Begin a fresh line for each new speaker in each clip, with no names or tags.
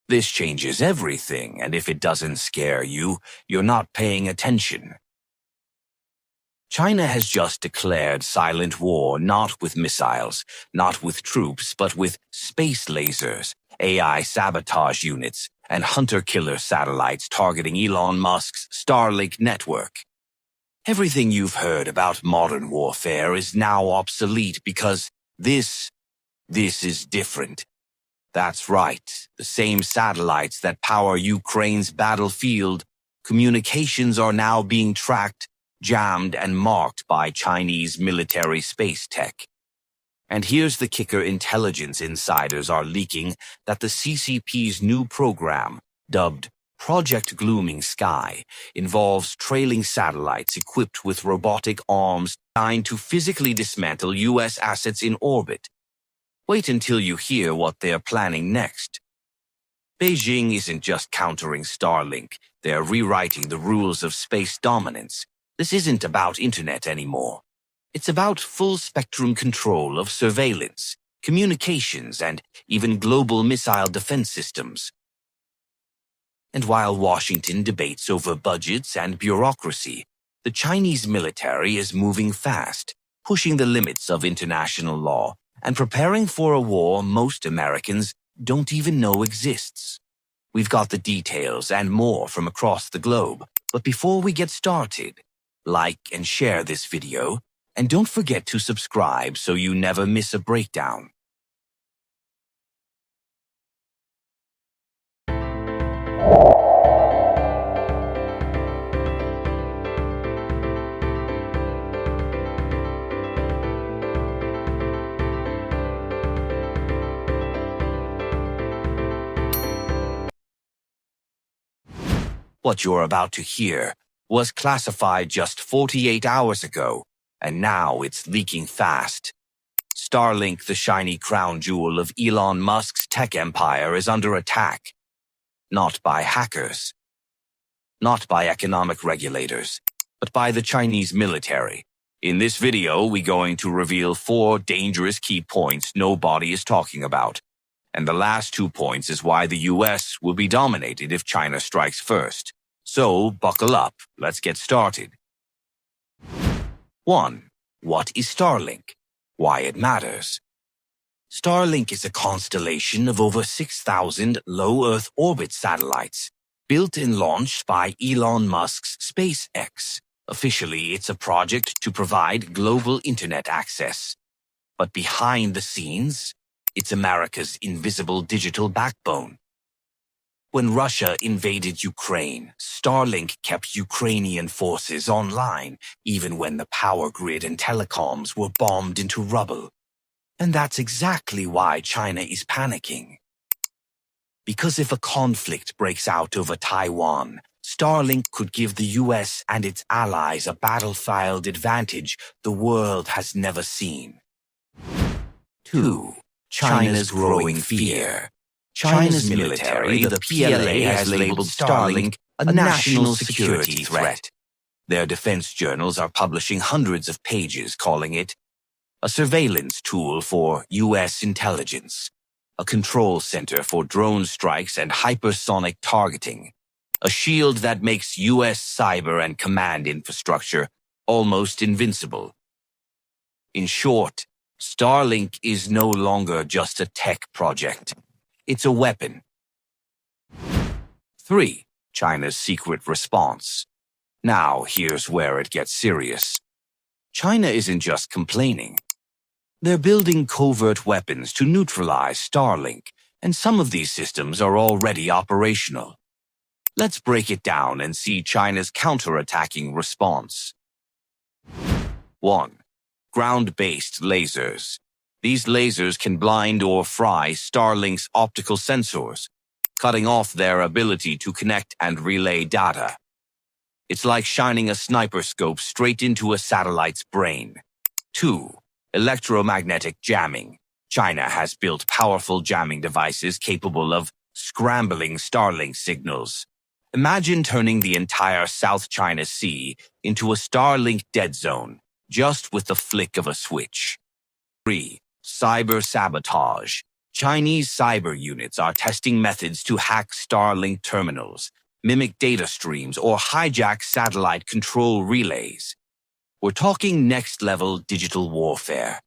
This changes everything, and if it doesn't scare you, you're not paying attention. China has just declared silent war, not with missiles, not with troops, but with space lasers, AI sabotage units, and hunter-killer satellites targeting Elon Musk's Starlink network. Everything you've heard about modern warfare is now obsolete because this is different. That's right, the same satellites that power Ukraine's battlefield, communications are now being tracked, jammed, and marked by Chinese military space tech. And here's the kicker: intelligence insiders are leaking that the CCP's new program, dubbed Project Glooming Sky, involves trailing satellites equipped with robotic arms designed to physically dismantle U.S. assets in orbit. Wait until you hear what they're planning next. Beijing isn't just countering Starlink, they're rewriting the rules of space dominance. This isn't about internet anymore. It's about full-spectrum control of surveillance, communications, and even global missile defense systems. And while Washington debates over budgets and bureaucracy, the Chinese military is moving fast, pushing the limits of international law, and preparing for a war most Americans don't even know exists. We've got the details and more from across the globe, but before we get started, like and share this video, and don't forget to subscribe so you never miss a breakdown. What you're about to hear was classified just 48 hours ago, and now it's leaking fast. Starlink, the shiny crown jewel of Elon Musk's tech empire, is under attack. Not by hackers, not by economic regulators, but by the Chinese military. In this video, we're going to reveal 4 dangerous key points nobody is talking about. And the last 2 points is why the US will be dominated if China strikes first. So, buckle up. Let's get started. 1. What is Starlink? Why it matters. Starlink is a constellation of over 6,000 low Earth orbit satellites, built and launched by Elon Musk's SpaceX. Officially, it's a project to provide global internet access. But behind the scenes, it's America's invisible digital backbone. When Russia invaded Ukraine, Starlink kept Ukrainian forces online, even when the power grid and telecoms were bombed into rubble. And that's exactly why China is panicking. Because if a conflict breaks out over Taiwan, Starlink could give the US and its allies a battlefield advantage the world has never seen. 2. China's growing fear. China's military, the PLA, has labeled Starlink a national security threat. Their defense journals are publishing hundreds of pages calling it a surveillance tool for US intelligence, a control center for drone strikes and hypersonic targeting, a shield that makes US cyber and command infrastructure almost invincible. In short, Starlink is no longer just a tech project. It's a weapon. 3. China's secret response. Now, here's where it gets serious. China isn't just complaining. They're building covert weapons to neutralize Starlink, and some of these systems are already operational. Let's break it down and see China's counterattacking response. 1. Ground-based lasers. These lasers can blind or fry Starlink's optical sensors, cutting off their ability to connect and relay data. It's like shining a sniper scope straight into a satellite's brain. 2. Electromagnetic jamming. China has built powerful jamming devices capable of scrambling Starlink signals. Imagine turning the entire South China Sea into a Starlink dead zone, just with the flick of a switch. 3. Cyber sabotage. Chinese cyber units are testing methods to hack Starlink terminals, mimic data streams, or hijack satellite control relays. We're talking next-level digital warfare.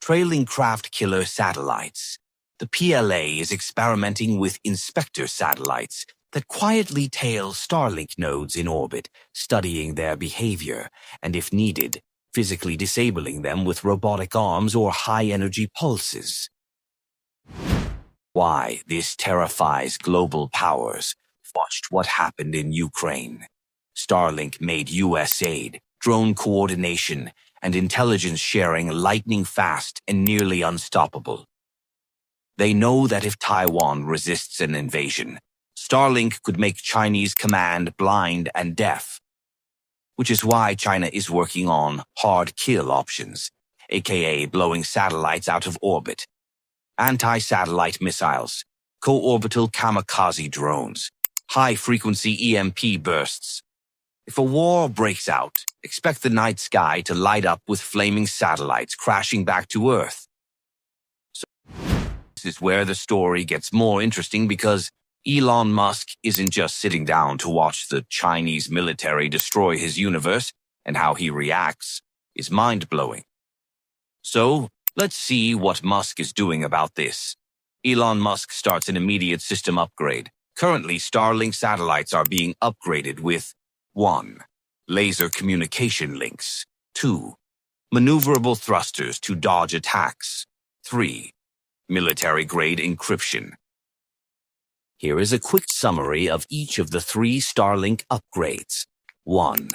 Trailing craft killer satellites. The PLA is experimenting with inspector satellites that quietly tail Starlink nodes in orbit, studying their behavior, and if needed, physically disabling them with robotic arms or high-energy pulses. Why this terrifies global powers. Watched what happened in Ukraine. Starlink made U.S. aid, drone coordination, and intelligence sharing lightning fast and nearly unstoppable. They know that if Taiwan resists an invasion, Starlink could make Chinese command blind and deaf. Which is why China is working on hard kill options, aka blowing satellites out of orbit, anti-satellite missiles, co-orbital kamikaze drones, high-frequency EMP bursts. If a war breaks out, expect the night sky to light up with flaming satellites crashing back to Earth. So this is where the story gets more interesting because Elon Musk isn't just sitting down to watch the Chinese military destroy his universe, and how he reacts is mind-blowing. So, let's see what Musk is doing about this. Elon Musk starts an immediate system upgrade. Currently, Starlink satellites are being upgraded with 1. Laser communication links. 2. Maneuverable thrusters to dodge attacks. 3. Military-grade encryption. Here is a quick summary of each of the 3 Starlink upgrades. 1.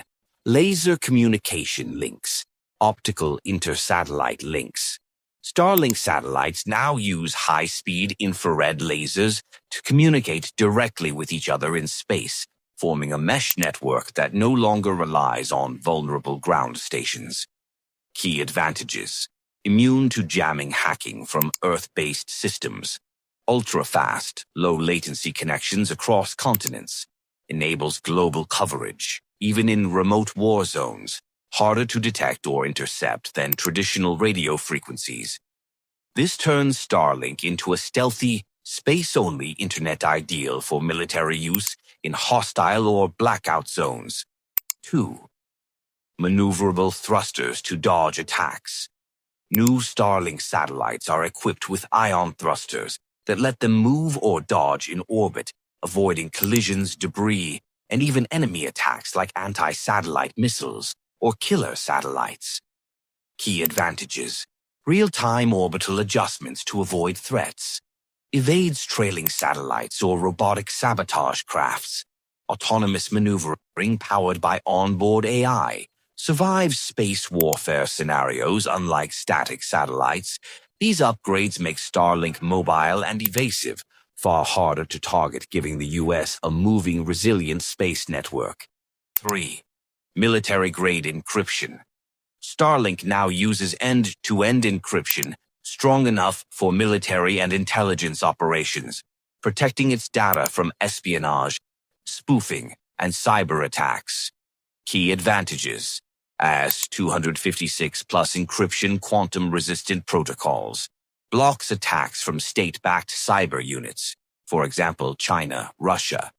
Laser communication links. Optical inter-satellite links. Starlink satellites now use high-speed infrared lasers to communicate directly with each other in space, forming a mesh network that no longer relies on vulnerable ground stations. Key advantages: immune to jamming hacking from Earth-based systems, ultra-fast, low-latency connections across continents, enables global coverage, even in remote war zones, harder to detect or intercept than traditional radio frequencies. This turns Starlink into a stealthy, space-only internet ideal for military use in hostile or blackout zones. 2. Maneuverable thrusters to dodge attacks. New Starlink satellites are equipped with ion thrusters that let them move or dodge in orbit, avoiding collisions, debris, and even enemy attacks like anti-satellite missiles or killer satellites. Key advantages: real-time orbital adjustments to avoid threats, evades trailing satellites or robotic sabotage crafts, autonomous maneuvering powered by onboard AI, survives space warfare scenarios unlike static satellites. These upgrades make Starlink mobile and evasive, far harder to target, giving the U.S. a moving, resilient space network. 3. Military-grade encryption. Starlink now uses end-to-end encryption, strong enough for military and intelligence operations, protecting its data from espionage, spoofing, and cyber attacks. Key advantages: AS-256 plus encryption quantum-resistant protocols, blocks attacks from state-backed cyber units, for example China, Russia,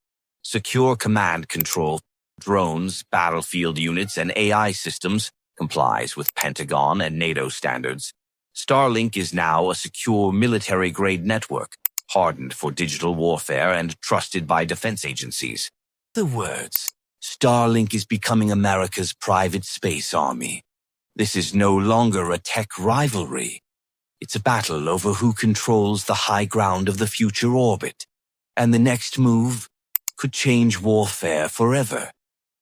secure command control, drones, battlefield units, and AI systems, complies with Pentagon and NATO standards. Starlink is now a secure military-grade network, hardened for digital warfare and trusted by defense agencies. The words: Starlink is becoming America's private space army. This is no longer a tech rivalry. It's a battle over who controls the high ground of the future orbit. And the next move could change warfare forever.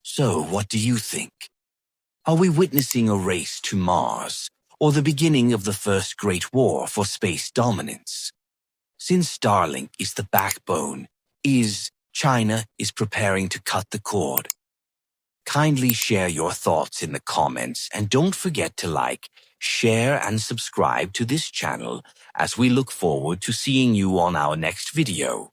So, what do you think? Are we witnessing a race to Mars, or the beginning of the first great war for space dominance? Since Starlink is the backbone, China is preparing to cut the cord. Kindly share your thoughts in the comments and don't forget to like, share and subscribe to this channel as we look forward to seeing you on our next video.